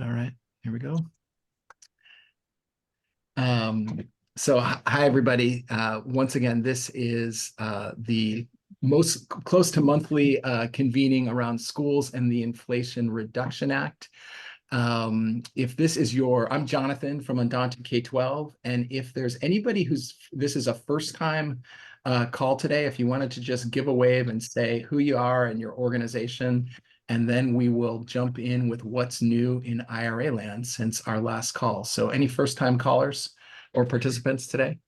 All right, here we go. So hi, everybody. Once again, this is the most close to monthly convening around schools and the Inflation Reduction Act. If this is I'm Jonathan from Undaunted K-12, and if there's anybody this is a first time call today, if you wanted to just give a wave and say who you are and your organization, and then we will jump in with what's new in IRA land since our last call. So any first time callers or participants today?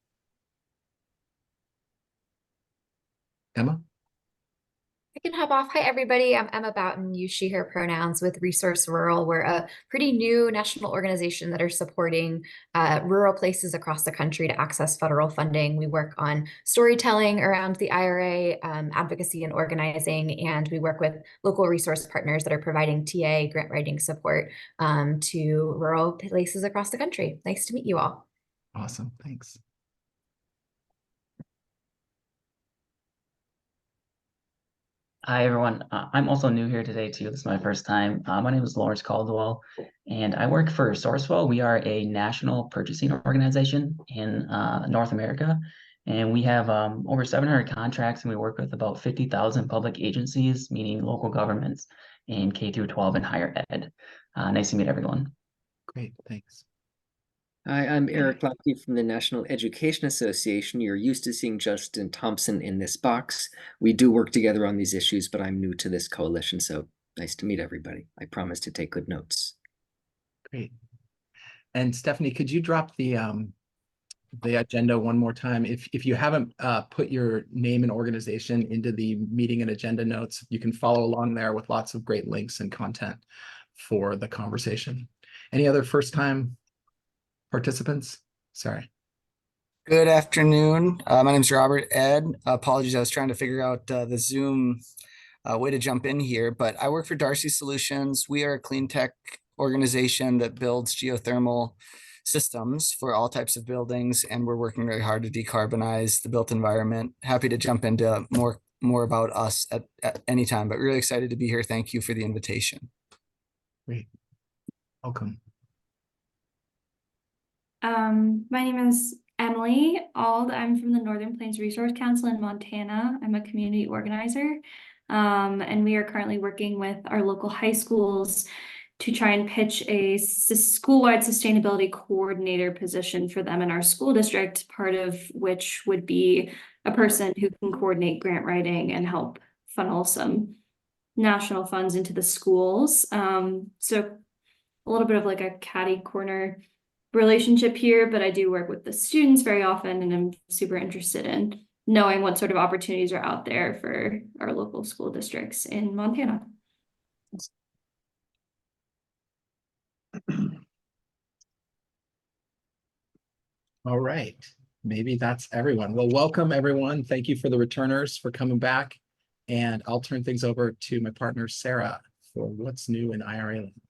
Emma? I can hop off. Hi, everybody. I'm Emma Boughton, use she, her pronouns with Resource Rural. We're a pretty new national organization that are supporting rural places across the country to access federal funding. We work on storytelling around the IRA, advocacy and organizing, and we work with local resource partners that are providing TA grant writing support to rural places across the country. Nice to meet you all. Awesome, thanks. Hi, everyone. I'm also new here today, too. This is my first time. My name is Lawrence Caldwell, and I work for Sourcewell. We are a national purchasing organization in North America, and we have over 700 contracts, and we work with about 50,000 public agencies, meaning local governments in K through 12 and higher ed. Nice to meet everyone. Great, thanks. Hi, I'm Eric Lockey from the National Education Association. You're used to seeing Justin Thompson in this box. We do work together on these issues, but I'm new to this coalition, so nice to meet everybody. I promise to take good notes. Great. And Stephanie, could you drop the agenda one more time? If you haven't put your name and organization into the meeting and agenda notes, you can follow along there with lots of great links and content for the conversation. Any other first-time participants? Sorry. Good afternoon. My name is Robert Ed. Apologies, I was trying to figure out the Zoom way to jump in here, but I work for Darcy Solutions. We are a clean tech organization that builds geothermal systems for all types of buildings, and we're working very hard to decarbonize the built environment. Happy to jump into more about us at any time, but really excited to be here. Thank you for the invitation. Great. Welcome. My name is Emily Ald. I'm from the Northern Plains Resource Council in Montana. I'm a community organizer, and we are currently working with our local high schools to try and pitch a school-wide sustainability coordinator position for them in our school district, part of which would be a person who can coordinate grant writing and help funnel some national funds into the schools. So a little bit of like a catty corner relationship here, but I do work with the students very often, and I'm super interested in knowing what sort of opportunities are out there for our local school districts in Montana. All right, maybe that's everyone. Well, welcome everyone. Thank you for the returners for coming back, and I'll turn things over to my partner Sarah for what's new in IRA land.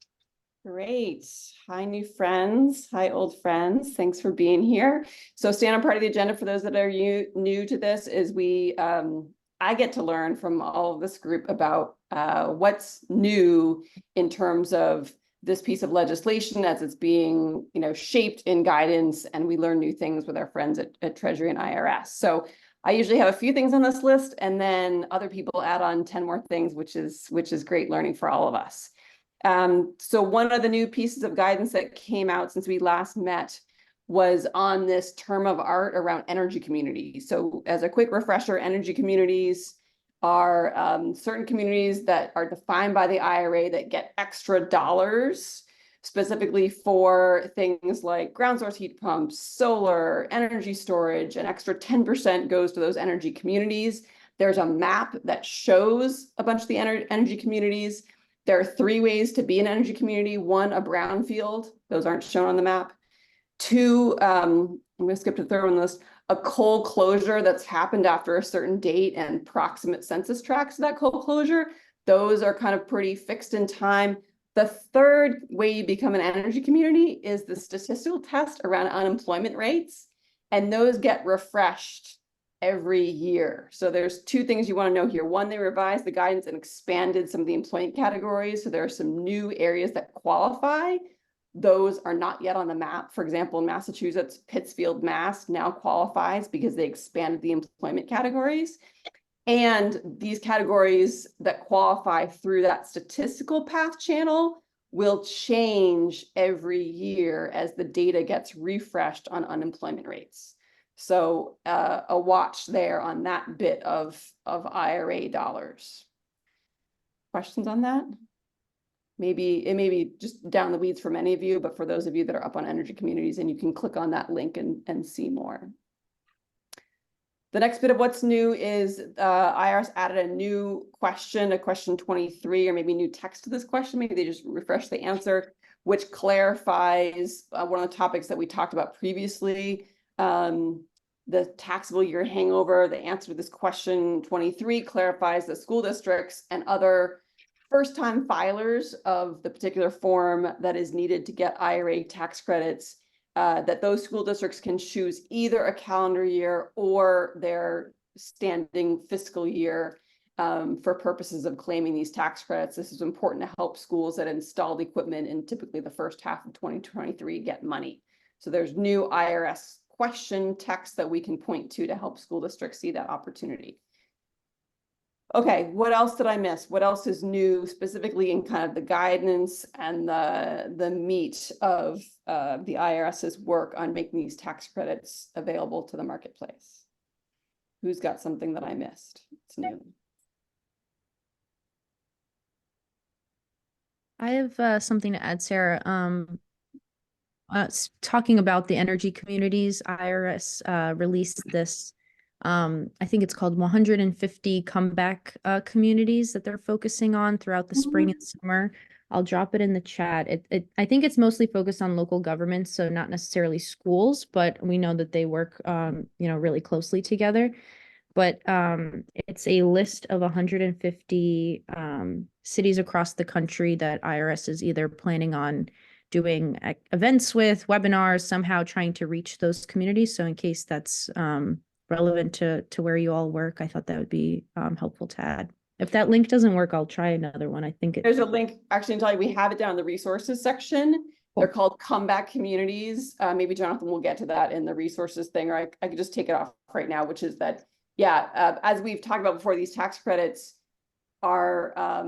Great. Hi, new friends. Hi, old friends. Thanks for being here. So standard part of the agenda for those that are new to this is I get to learn from all of this group about what's new in terms of this piece of legislation as it's being shaped in guidance, and we learn new things with our friends at Treasury and IRS. So I usually have a few things on this list, and then other people add on 10 more things, which is great learning for all of us. So one of the new pieces of guidance that came out since we last met was on this term of art around energy communities. So as a quick refresher, energy communities are certain communities that are defined by the IRA that get extra dollars specifically for things like ground source heat pumps, solar, energy storage. An extra 10% goes to those energy communities. There's a map that shows a bunch of the energy communities. There are 3 ways to be an energy community. 1, a brownfield. Those aren't shown on the map. 2, I'm going to skip to the third one on the list, a coal closure that's happened after a certain date and proximate census tracts to that coal closure. Those are kind of pretty fixed in time. The third way you become an energy community is the statistical test around unemployment rates, and those get refreshed every year. So there's two things you want to know here. One, they revised the guidance and expanded some of the employment categories. So there are some new areas that qualify. Those are not yet on the map. For example, in Massachusetts, Pittsfield, Mass now qualifies because they expanded the employment categories. And these categories that qualify through that statistical path channel will change every year as the data gets refreshed on unemployment rates. So a watch there on that bit of IRA dollars. Questions on that? Maybe it may be just down the weeds for many of you, but for those of you that are up on Energy Communities, and you can click on that link and see more. The next bit of what's new is IRS added a new question, a question 23, or maybe new text to this question. Maybe they just refresh the answer, which clarifies one of the topics that we talked about previously. The taxable year hangover, the answer to this question 23 clarifies that school districts and other first-time filers of the particular form that is needed to get IRA tax credits, that those school districts can choose either a calendar year or their standing fiscal year for purposes of claiming these tax credits. This is important to help schools that installed equipment in typically the first half of 2023 get money. So there's new IRS question text that we can point to help school districts see that opportunity. Okay, what else did I miss? What else is new specifically in kind of the guidance and the meat of the IRS's work on making these tax credits available to the marketplace? Who's got something that I missed? It's new. I have something to add, Sarah. Talking about the energy communities, IRS released this. I think it's called 150 comeback communities that they're focusing on throughout the spring and summer. I'll drop it in the chat. I think it's mostly focused on local governments, so not necessarily schools, but we know that they work, really closely together. But it's a list of 150 cities across the country that IRS is either planning on doing events with, webinars, somehow trying to reach those communities. So in case that's relevant to where you all work, I thought that would be helpful to add. If that link doesn't work, I'll try another one. I think there's a link, actually, Natalia, we have it down in the resources section. Cool. They're called comeback communities. Maybe Jonathan will get to that in the resources thing, or I could just take it off right now, which is that, as we've talked about before, these tax credits are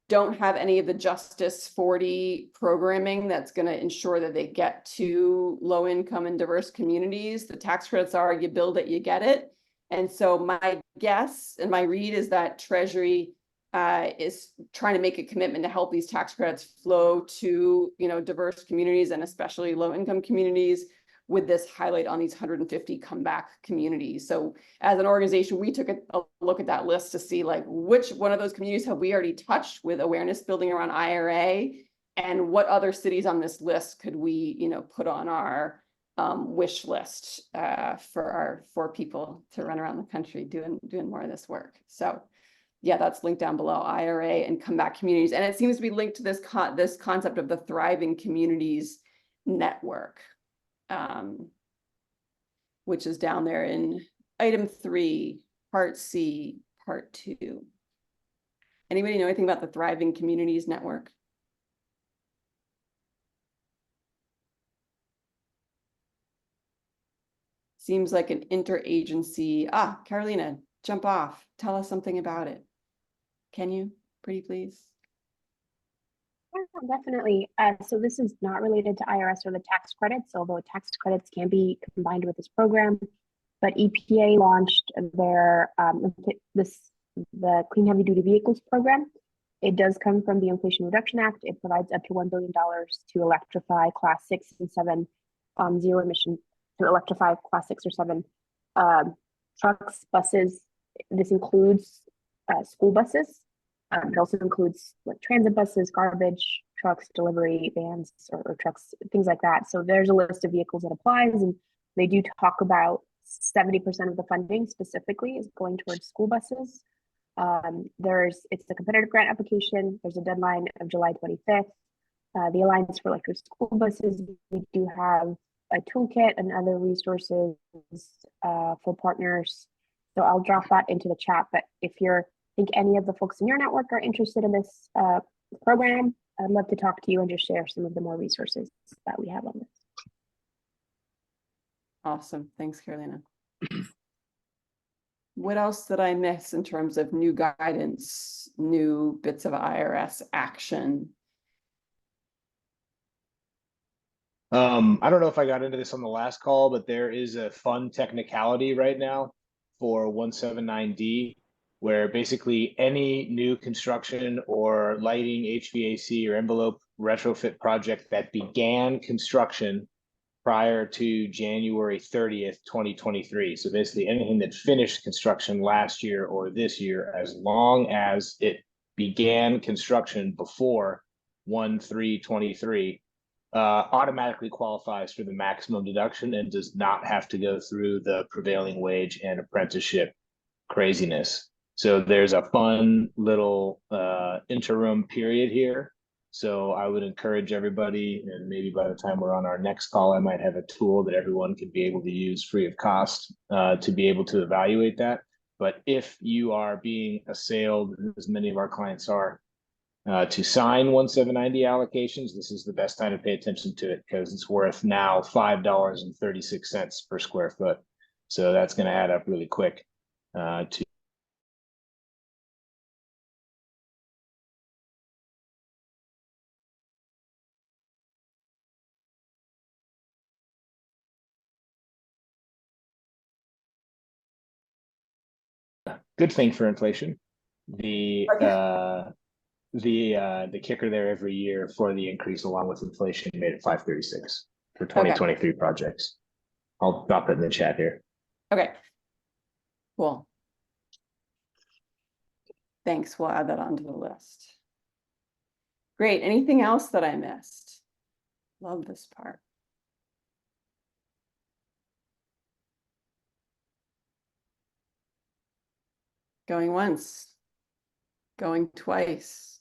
don't have any of the Justice 40 programming that's going to ensure that they get to low income and diverse communities. The tax credits are you build it, you get it. And so my guess and my read is that Treasury is trying to make a commitment to help these tax credits flow to, diverse communities and especially low income communities, with this highlight on these 150 comeback communities. So as an organization, we took a look at that list to see which one of those communities have we already touched with awareness building around IRA, and what other cities on this list could we, put on our wish list for people to run around the country doing more of this work. So yeah, that's linked down below, IRA and comeback communities. And it seems to be linked to this concept of the Thriving Communities Network, which is down there in item 3, part C, part 2. Anybody know anything about the Thriving Communities Network? Seems like an interagency. Carolina, jump off. Tell us something about it. Can you, pretty please? Yeah, definitely. So this is not related to IRS or the tax credits, although tax credits can be combined with this program. But EPA launched their the Clean Heavy Duty Vehicles program. It does come from the Inflation Reduction Act. It provides up to $1 billion to electrify Class 6 and 7 zero emission, to electrify Class 6 or 7 trucks, buses. This includes school buses. It also includes transit buses, garbage trucks, delivery vans, or trucks, things like that. So there's a list of vehicles that applies, and they do talk about 70% of the funding specifically is going towards school buses. It's a competitive grant application. There's a deadline of July 25th. The Alliance for Electric School Buses, we do have a toolkit and other resources for partners. So I'll drop that into the chat. But if think any of the folks in your network are interested in this program, I'd love to talk to you and just share some of the more resources that we have on this. Awesome. Thanks, Carolina. What else did I miss in terms of new guidance, new bits of IRS action? I don't know if I got into this on the last call, but there is a fun technicality right now for 179D, where basically any new construction or lighting, HVAC, or envelope retrofit project that began construction prior to January 30th, 2023. So basically anything that finished construction last year or this year, as long as it began construction before 1/3/23, automatically qualifies for the maximum deduction and does not have to go through the prevailing wage and apprenticeship craziness. So there's a fun little interim period here. So I would encourage everybody, and maybe by the time we're on our next call, I might have a tool that everyone can be able to use free of cost to be able to evaluate that. But if you are being assailed, as many of our clients are, to sign 179D allocations, this is the best time to pay attention to it, because it's worth now $5.36 per square foot. So that's going to add up really quick to good thing for inflation. The kicker there every year for the increase along with inflation made it 536 for 2023 projects. I'll drop it in the chat here. Okay. Cool. Thanks. We'll add that onto the list. Great. Anything else that I missed? Love this part. Going once. Going twice.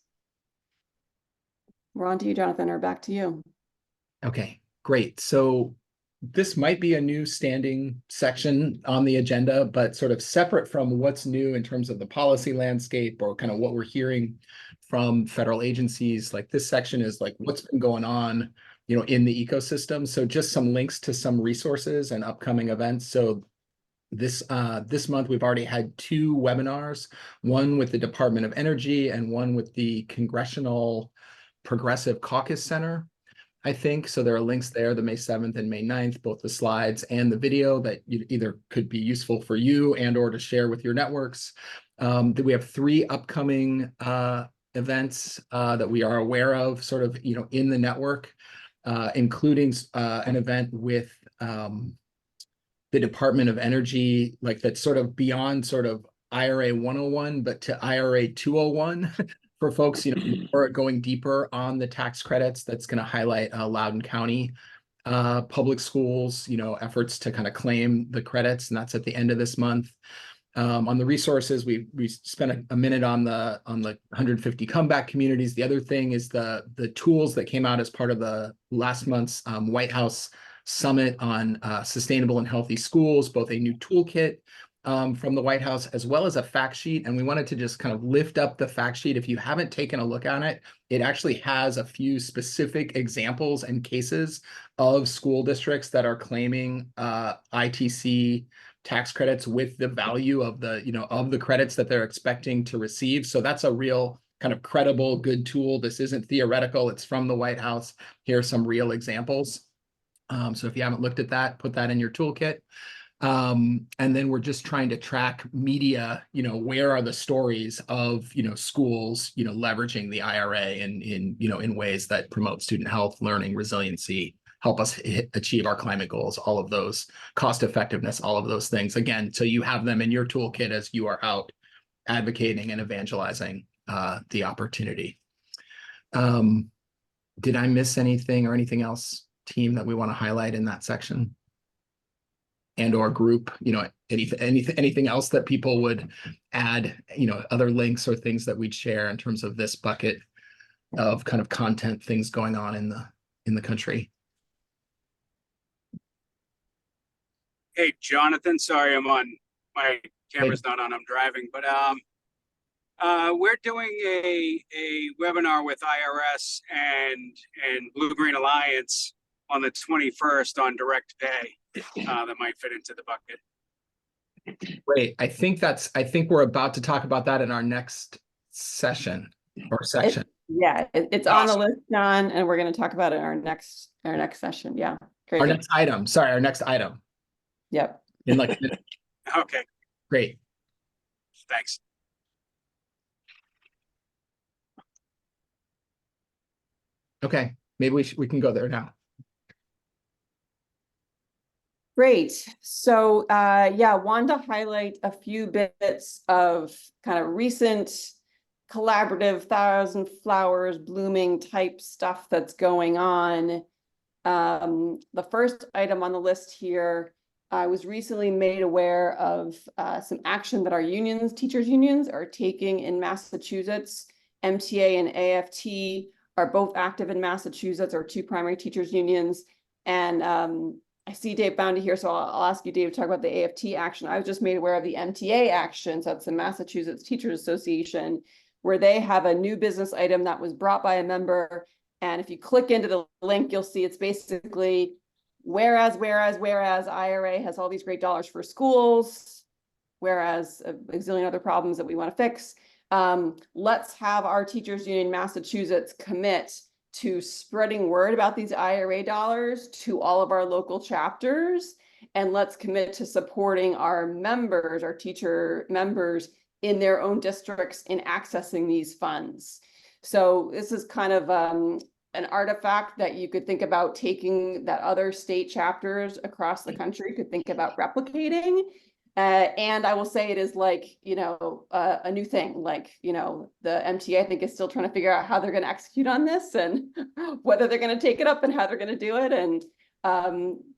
We're on to you, Jonathan, or back to you. Okay, great. So this might be a new standing section on the agenda, but sort of separate from what's new in terms of the policy landscape or kind of what we're hearing from federal agencies. Like this section is like what's been going on, in the ecosystem. So just some links to some resources and upcoming events. So this month, we've already had 2 webinars, one with the Department of Energy and one with the Congressional Progressive Caucus Center, I think. So there are links there, the May 7th and May 9th, both the slides and the video that either could be useful for you and or to share with your networks. We have 3 upcoming events that we are aware of sort of, in the network, including an event with the Department of Energy, like that's sort of beyond sort of IRA 101, but to IRA 201 for folks, who are going deeper on the tax credits. That's going to highlight Loudoun County public schools, efforts to kind of claim the credits, and that's at the end of this month. On the resources, we spent a minute on the 150 comeback communities. The other thing is the tools that came out as part of the last month's White House Summit on sustainable and healthy schools, both a new toolkit from the White House as well as a fact sheet. And we wanted to just kind of lift up the fact sheet. If you haven't taken a look at it, it actually has a few specific examples and cases of school districts that are claiming ITC tax credits with the value of the credits that they're expecting to receive. So that's a real kind of credible, good tool. This isn't theoretical. It's from the White House. Here are some real examples. So if you haven't looked at that, put that in your toolkit. And then we're just trying to track media, where are the stories of, schools, leveraging the IRA in ways that promote student health, learning, resiliency, help us achieve our climate goals, all of those, cost effectiveness, all of those things. Again, so you have them in your toolkit as you are out advocating and evangelizing the opportunity. Did I miss anything or anything else, team, that we want to highlight in that section? And or group, anything else that people would add, other links or things that we'd share in terms of this bucket of kind of content, things going on in the country. Hey, Jonathan, sorry my camera's not on, I'm driving, but we're doing a webinar with IRS and Blue Green Alliance on the 21st on direct pay that might fit into the bucket. Great. I think we're about to talk about that in our next session or section. It's on the list, John, and we're going to talk about it in our next session. Yeah, great. Our next item. Sorry, our next item. Yep. In like Okay, great. thanks. Okay, maybe we can go there now. Great. So yeah, wanted to highlight a few bits of kind of recent collaborative thousand flowers blooming type stuff that's going on. The first item on the list here, I was recently made aware of some action that our unions, teachers unions, are taking in Massachusetts. MTA and AFT are both active in Massachusetts, our two primary teachers unions. And I see Dave Boundy here, so I'll ask you, Dave, to talk about the AFT action. I was just made aware of the MTA action, so that's the Massachusetts Teachers Association, where they have a new business item that was brought by a member. And if you click into the link, you'll see it's basically whereas IRA has all these great dollars for schools, whereas a zillion other problems that we want to fix. Let's have our teachers union in Massachusetts commit to spreading word about these IRA dollars to all of our local chapters. And let's commit to supporting our members, our teacher members in their own districts in accessing these funds. So this is kind of an artifact that you could think about taking, that other state chapters across the country could think about replicating. And I will say it is like, a new thing, like, the MTA, I think, is still trying to figure out how they're going to execute on this and whether they're going to take it up and how they're going to do it. And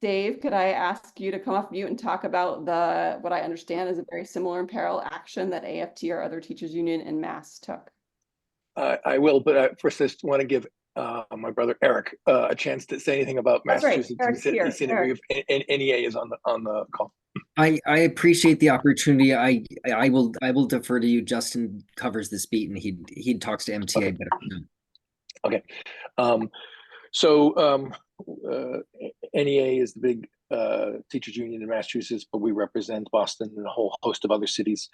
Dave, could I ask you to come off mute and talk about what I understand is a very similar in parallel action that AFT or other teachers union in Mass took? I will, but first I just want to give my brother Eric a chance to say anything about Massachusetts. He's seen it, NEA is on the call. I appreciate the opportunity. I will defer to you. Justin covers this beat and he talks to MTA better. Okay. So NEA is the big teachers union in Massachusetts, but we represent Boston and a whole host of other cities.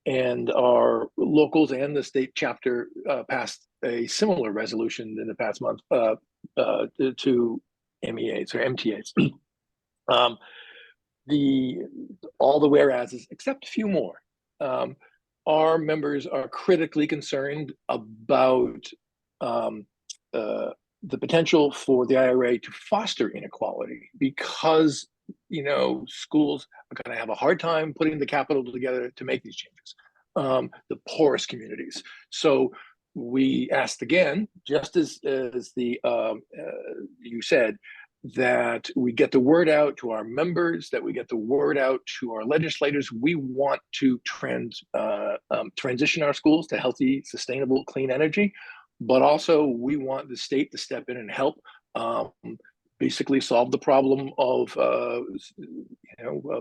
And our locals and the state chapter passed a similar resolution in the past month to MEAs or MTAs. All the whereases, except a few more. Our members are critically concerned about the potential for the IRA to foster inequality because schools are going to have a hard time putting the capital together to make these changes. The poorest communities. So we asked again, just as the you said, that we get the word out to our members, that we get the word out to our legislators. We want to transition our schools to healthy, sustainable, clean energy, but also we want the state to step in and help basically solve the problem of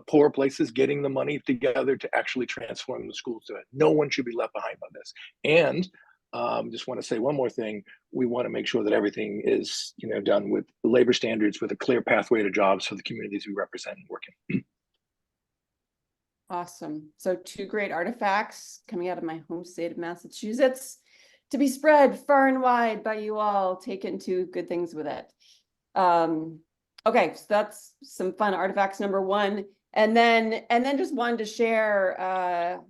poor places getting the money together to actually transform the schools to it. No one should be left behind on this. And just want to say one more thing. We want to make sure that everything is done with labor standards, with a clear pathway to jobs for the communities we represent and work in. Awesome. So two great artifacts coming out of my home state of Massachusetts to be spread far and wide by you all. Take it and do good things with it. Okay, so that's some fun artifacts, number one. And then just wanted to share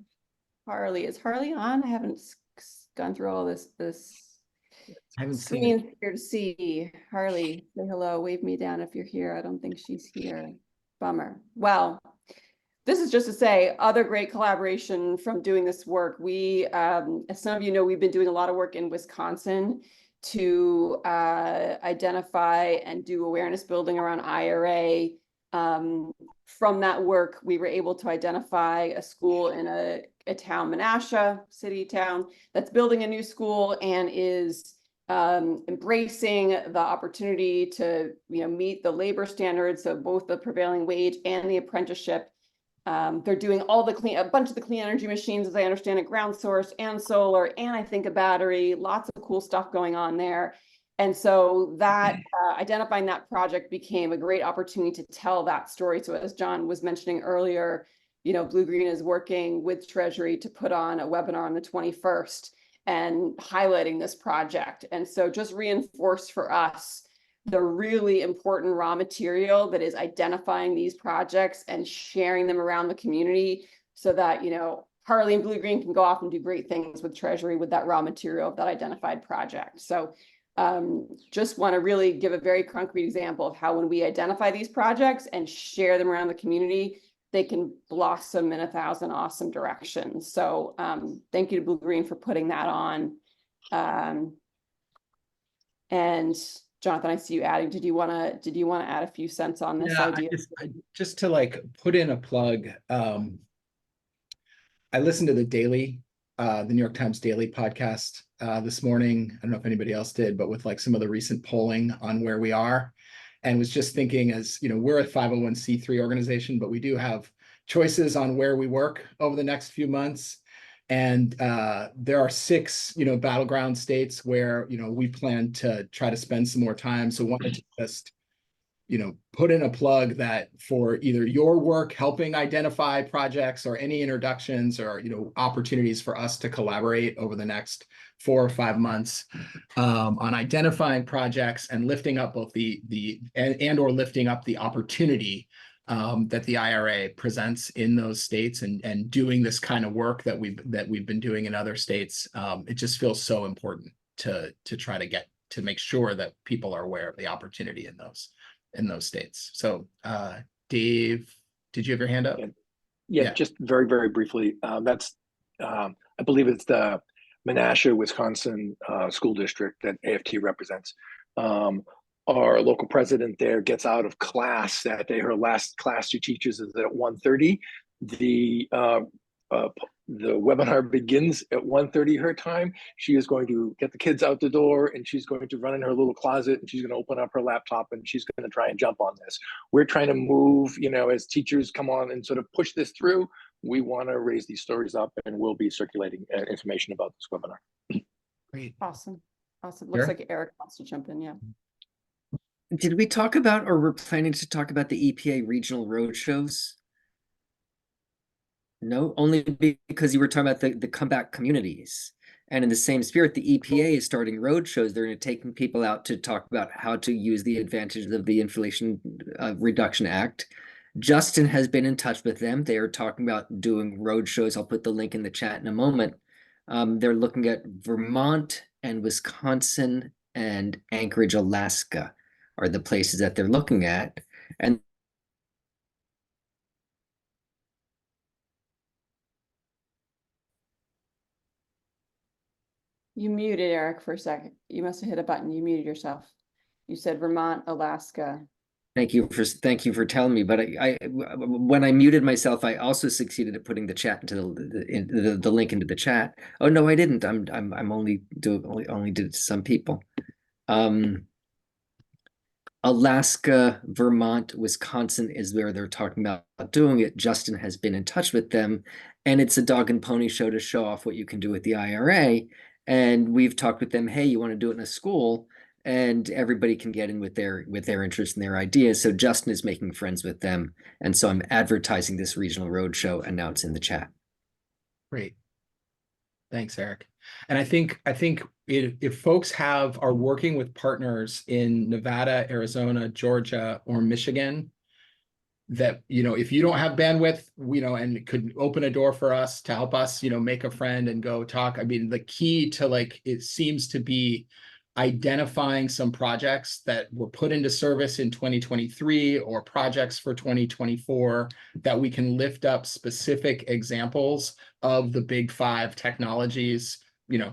Harley. Is Harley on? I haven't gone through all this I haven't screen seen here to see. Harley, say hello, wave me down if you're here. I don't think she's here. Bummer. Well, this is just to say other great collaboration from doing this work. We, as some of you know, we've been doing a lot of work in Wisconsin to identify and do awareness building around IRA. From that work, we were able to identify a school in a town, Menasha, city town, that's building a new school and is embracing the opportunity to, meet the labor standards of both the prevailing wage and the apprenticeship. They're doing a bunch of the clean energy machines, as I understand it, ground source and solar, and I think a battery, lots of cool stuff going on there. And so that identifying that project became a great opportunity to tell that story. So as John was mentioning earlier, Blue Green is working with Treasury to put on a webinar on the 21st and highlighting this project. And so just reinforced for us the really important raw material that is identifying these projects and sharing them around the community so that, Harley and Blue Green can go off and do great things with Treasury with that raw material of that identified project. So just want to really give a very concrete example of how when we identify these projects and share them around the community, they can blossom in 1,000 awesome directions. So thank you to Blue Green for putting that on. And Jonathan, I see you adding. Did you want to add a few cents on this idea? Just to like put in a plug. I listened to the New York Times Daily podcast this morning. I don't know if anybody else did, but with like some of the recent polling on where we are, and was just thinking, as we're a 501c3 organization, but we do have choices on where we work over the next few months. And there are 6, battleground states where, we plan to try to spend some more time. So wanted to just, put in a plug that for either your work helping identify projects or any introductions or, opportunities for us to collaborate over the next 4 or 5 months on identifying projects and lifting up both or lifting up the opportunity that the IRA presents in those states and doing this kind of work that we've been doing in other states. It just feels so important to try to make sure that people are aware of the opportunity in those states. So Dave, did you have your hand up? Yeah. Just very, very briefly. That's I believe it's the Menasha, Wisconsin school district that AFT represents. Our local president there gets out of class that day. Her last class she teaches is at 1:30. The webinar begins at 1:30 her time. She is going to get the kids out the door and she's going to run in her little closet and she's going to open up her laptop and she's going to try and jump on this. We're trying to move, as teachers come on and sort of push this through. We want to raise these stories up and we'll be circulating information about this webinar. Great. Awesome. Looks like Eric wants to jump in. Yeah. Did we talk about, or we're planning to talk about the EPA regional roadshows? No, only because you were talking about the comeback communities. And in the same spirit, the EPA is starting roadshows. They're taking people out to talk about how to use the advantages of the Inflation Reduction Act. Justin has been in touch with them. They are talking about doing roadshows. I'll put the link in the chat in a moment. They're looking at Vermont and Wisconsin and Anchorage, Alaska are the places that they're looking at. And You muted Eric for a second. You must have hit a button. You muted yourself. You said Vermont, Alaska. Thank you for telling me. But when I muted myself, I also succeeded at putting the chat into the link into the chat. Oh no, I didn't. I'm only did it to some people. Alaska, Vermont, Wisconsin is where they're talking about doing it. Justin has been in touch with them, and it's a dog and pony show to show off what you can do with the IRA. And we've talked with them, hey, you want to do it in a school? And everybody can get in with their interest and their ideas. So Justin is making friends with them. And so I'm advertising this regional roadshow, and now it's in the chat. Great. Thanks, Eric. And I think if folks are working with partners in Nevada, Arizona, Georgia, or Michigan, that, if you don't have bandwidth, and could open a door for us to help us, make a friend and go talk. I mean, the key to it seems to be identifying some projects that were put into service in 2023 or projects for 2024 that we can lift up specific examples of the big 5 technologies,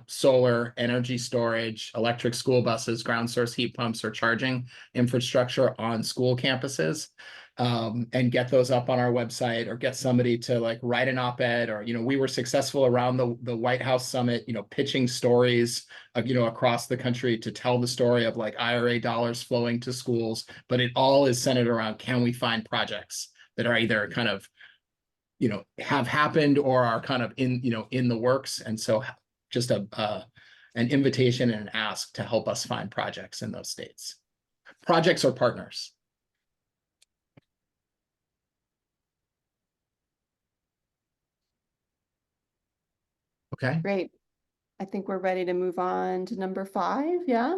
solar, energy storage, electric school buses, ground source heat pumps, or charging infrastructure on school campuses. and get those up on our website, or get somebody to like write an op-ed, or, we were successful around the White House summit, pitching stories, across the country to tell the story of like IRA dollars flowing to schools, but it all is centered around, can we find projects that are either kind of, have happened or are kind of in the works. And so just an invitation and an ask to help us find projects in those states, projects or partners. Okay. Great. I think we're ready to move on to number 5. Yeah.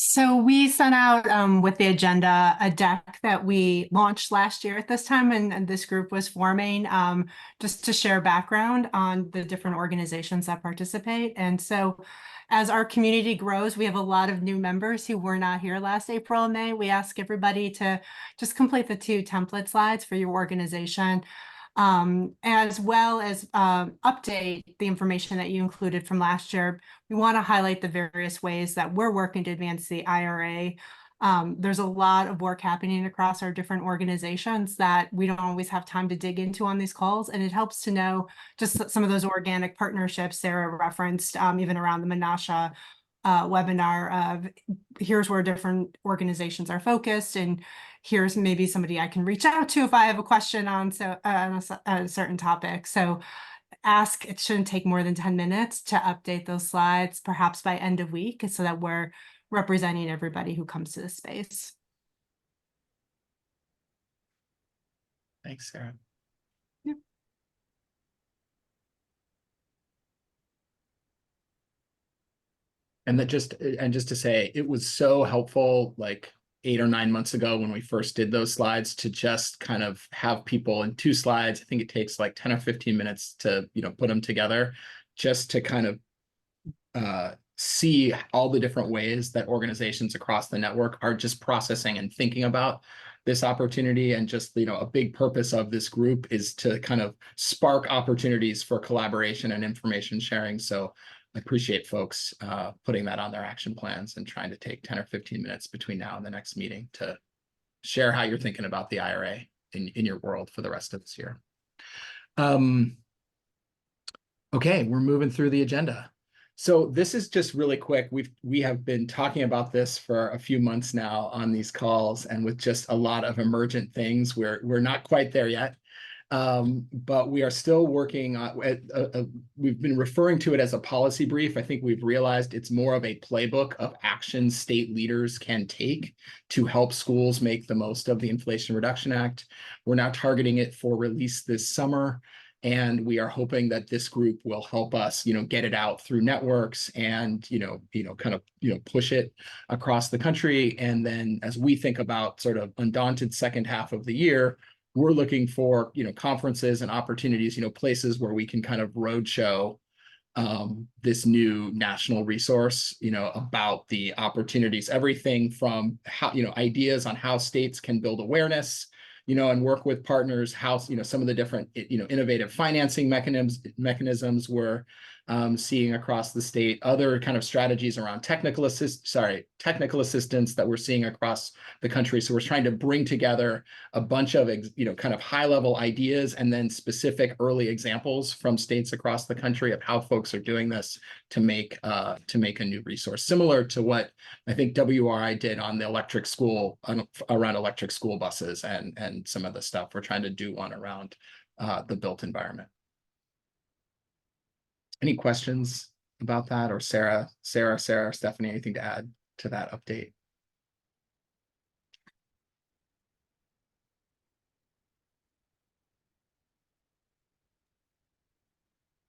So we sent out with the agenda a deck that we launched last year at this time, and this group was forming just to share background on the different organizations that participate. And so as our community grows, we have a lot of new members who were not here last April and May. We ask everybody to just complete the 2 template slides for your organization, as well as update the information that you included from last year. We want to highlight the various ways that we're working to advance the IRA. There's a lot of work happening across our different organizations that we don't always have time to dig into on these calls, and it helps to know just some of those organic partnerships Sarah referenced, even around the Menasha webinar of here's where different organizations are focused, and here's maybe somebody I can reach out to if I have a question on a certain topic. So ask, it shouldn't take more than 10 minutes to update those slides, perhaps by end of week, so that we're representing everybody who comes to the space. Thanks, Sarah. Yeah. And just to say, it was so helpful, like 8 or 9 months ago when we first did those slides, to just kind of have people in 2 slides. I think it takes like 10 or 15 minutes to, put them together, just to kind of see all the different ways that organizations across the network are just processing and thinking about this opportunity. And just, a big purpose of this group is to kind of spark opportunities for collaboration and information sharing. So I appreciate folks putting that on their action plans and trying to take 10 or 15 minutes between now and the next meeting to share how you're thinking about the IRA in your world for the rest of this year. Okay, we're moving through the agenda. So this is just really quick. We have been talking about this for a few months now on these calls, and with just a lot of emergent things. We're not quite there yet. But we are still working on we've been referring to it as a policy brief. I think we've realized it's more of a playbook of actions state leaders can take to help schools make the most of the Inflation Reduction Act. We're now targeting it for release this summer, and we are hoping that this group will help us, get it out through networks and, kind of, push it across the country. And then as we think about sort of undaunted second half of the year, we're looking for, conferences and opportunities, places where we can kind of roadshow this new national resource, about the opportunities, everything from how, ideas on how states can build awareness, and work with partners, how, some of the different, innovative financing mechanisms we're seeing across the state, other kind of strategies around technical assistance that we're seeing across the country. So we're trying to bring together a bunch of, kind of high level ideas and then specific early examples from states across the country of how folks are doing this to make a new resource, similar to what I think WRI did on the electric school, around electric school buses and some of the stuff. We're trying to do one around the built environment. Any questions about that? Or Sarah, Stephanie, anything to add to that update?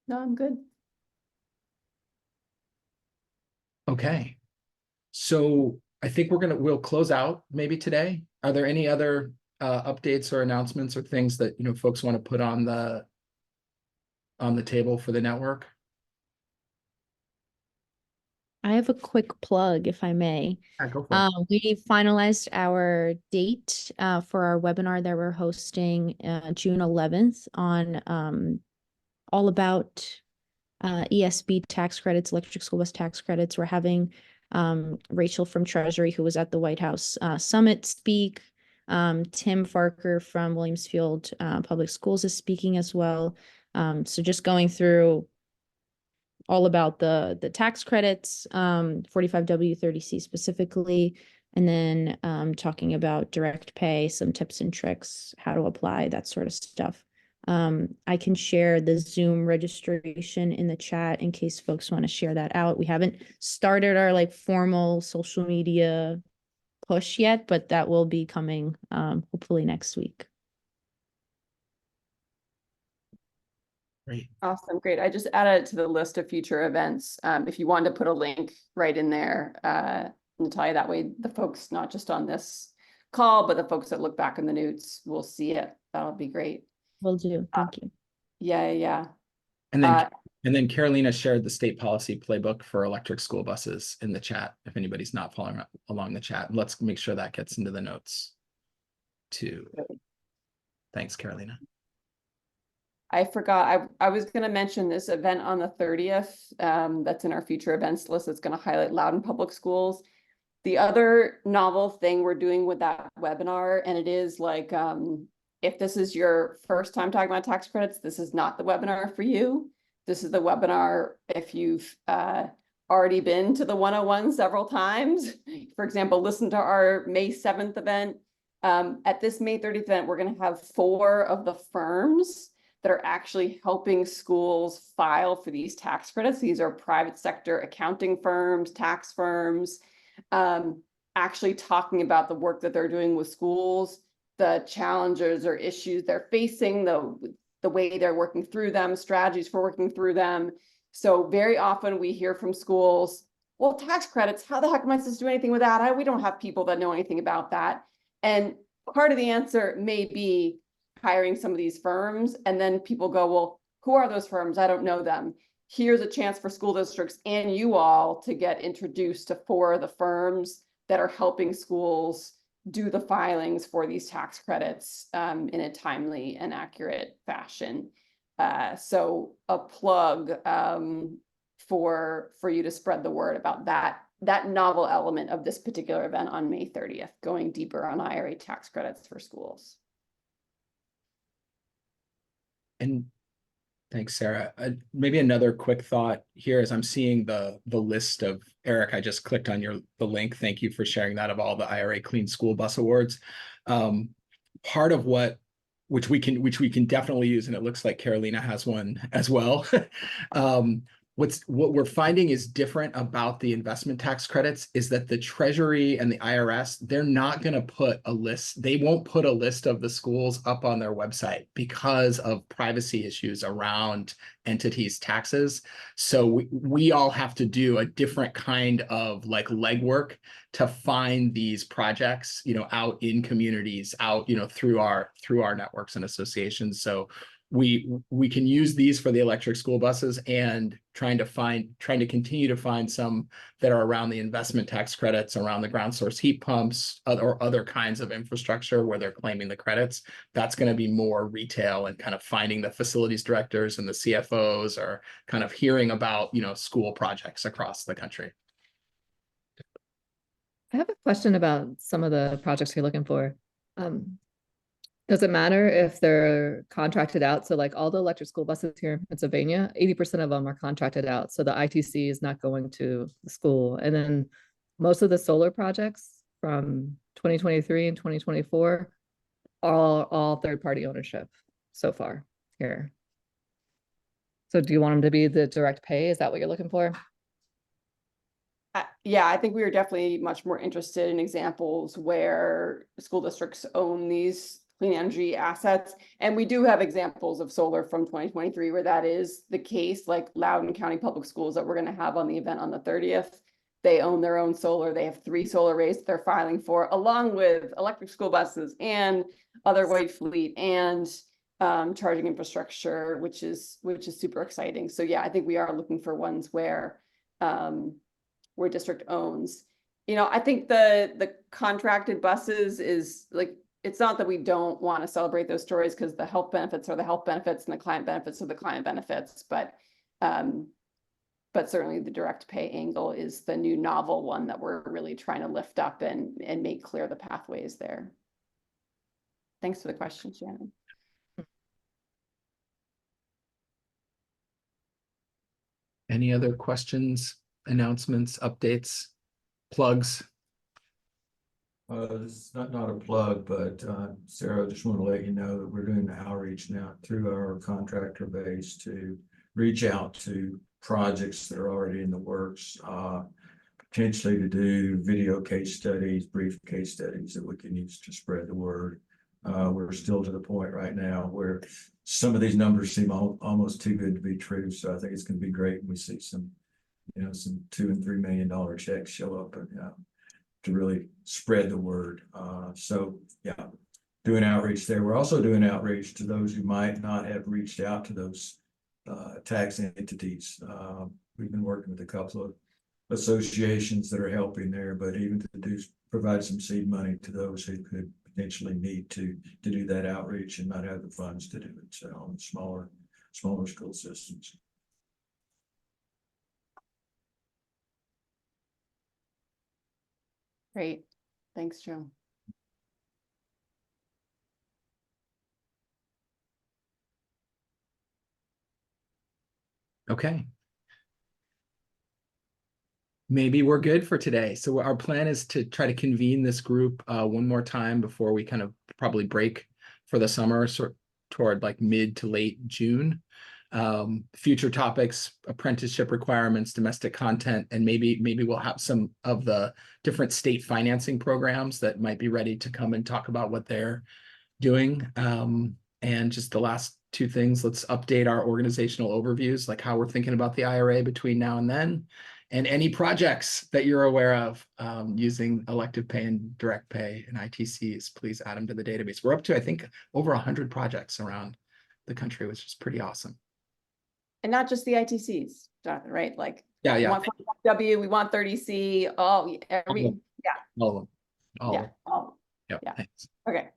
No, I'm good. Okay. So I think we'll close out maybe today. Are there any other updates or announcements or things that, folks want to put on the table for the network? I have a quick plug, if I may. Yeah, go for it. We finalized our date for our webinar that we're hosting June 11th on all about ESB tax credits, electric school bus tax credits. We're having Rachel from Treasury, who was at the White House Summit, speak. Tim Farker from Williamsfield Public Schools is speaking as well. So just going through all about the tax credits, 45W30C specifically, and then talking about direct pay, some tips and tricks, how to apply, that sort of stuff. I can share the Zoom registration in the chat in case folks want to share that out. We haven't started our like formal social media push yet, but that will be coming hopefully next week. Great. Awesome, great. I just added it to the list of future events. If you wanted to put a link right in there, Natalia, that way the folks not just on this call, but the folks that look back in the notes will see it. That'll be great. Will do. Thank you. Yeah. And then Carolina shared the state policy playbook for electric school buses in the chat. If anybody's not following along the chat, let's make sure that gets into the notes too. Thanks, Carolina. I forgot, I was going to mention this event on the 30th. That's in our future events list. It's going to highlight Loudoun Public Schools. The other novel thing we're doing with that webinar, and it is like, if this is your first time talking about tax credits, this is not the webinar for you. This is the webinar if you've already been to the 101 several times. For example, listen to our May 7th event. At this May 30th event, we're going to have 4 of the firms that are actually helping schools file for these tax credits. These are private sector accounting firms, tax firms, actually talking about the work that they're doing with schools, the challenges or issues they're facing, the way they're working through them, strategies for working through them. So very often we hear from schools, well, tax credits, how the heck am I supposed to do anything with that? We don't have people that know anything about that. And part of the answer may be hiring some of these firms, and then people go, well, who are those firms? I don't know them. Here's a chance for school districts and you all to get introduced to 4 of the firms that are helping schools do the filings for these tax credits in a timely and accurate fashion. So a plug for you to spread the word about that novel element of this particular event on May 30th, going deeper on IRA tax credits for schools. And thanks, Sarah. Maybe another quick thought here as I'm seeing the list of, Eric, I just clicked on the link. Thank you for sharing that, of all the IRA Clean School Bus Awards. Part of which we can definitely use, and it looks like Carolina has one as well. What we're finding is different about the investment tax credits is that the Treasury and the IRS, they're not going to put a list. They won't put a list of the schools up on their website because of privacy issues around entities' taxes. So we all have to do a different kind of like legwork to find these projects, out in communities, out, through our networks and associations. So we can use these for the electric school buses, and trying to continue to find some that are around the investment tax credits, around the ground source heat pumps, or other kinds of infrastructure where they're claiming the credits. That's going to be more retail, and kind of finding the facilities directors and the CFOs, or kind of hearing about, school projects across the country. I have a question about some of the projects you're looking for. Does it matter if they're contracted out? So like all the electric school buses here in Pennsylvania, 80% of them are contracted out. So the ITC is not going to the school. And then most of the solar projects from 2023 and 2024 are all third-party ownership so far here. So do you want them to be the direct pay? Is that what you're looking for? Yeah, I think we are definitely much more interested in examples where school districts own these clean energy assets. And we do have examples of solar from 2023 where that is the case, like Loudoun County Public Schools that we're going to have on the event on the 30th. They own their own solar. They have 3 solar arrays that they're filing for, along with electric school buses and other white fleet and charging infrastructure, which is super exciting. So yeah, I think we are looking for ones where district owns. I think the contracted buses is like, it's not that we don't want to celebrate those stories, because the health benefits are the health benefits and the client benefits are the client benefits, but certainly the direct pay angle is the new novel one that we're really trying to lift up and make clear the pathways there. Thanks for the question, Shannon. Any other questions, announcements, updates, plugs? This is not a plug, but Sarah, I just want to let you know that we're doing the outreach now through our contractor base to reach out to projects that are already in the works, potentially to do video case studies, brief case studies that we can use to spread the word. We're still to the point right now where some of these numbers seem almost too good to be true. So I think it's going to be great when we see some, some $2 and $3 million checks show up and to really spread the word. So yeah, doing outreach there. We're also doing outreach to those who might not have reached out to those tax entities. We've been working with a couple of associations that are helping there, but even to provide some seed money to those who could potentially need to do that outreach and not have the funds to do it. So on smaller school systems. Great. Thanks, Joe. Okay. Maybe we're good for today. So our plan is to try to convene this group one more time before we kind of probably break for the summer, toward like mid to late June. Future topics, apprenticeship requirements, domestic content, and maybe we'll have some of the different state financing programs that might be ready to come and talk about what they're doing. And just the last two things, let's update our organizational overviews, like how we're thinking about the IRA between now and then, and any projects that you're aware of using elective pay and direct pay and ITCs, please add them to the database. We're up to, I think, over 100 projects around the country, which is pretty awesome. And not just the ITCs, Jonathan, right? Like, yeah. We want 40W, we want 30C, all of them. All of them. All of them. Yep. Yeah. Thanks. Okay,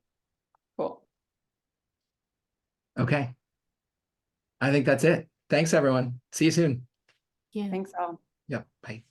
cool. Okay. I think that's it. Thanks, everyone. See you soon. Yeah. Thanks all. Yep. Bye.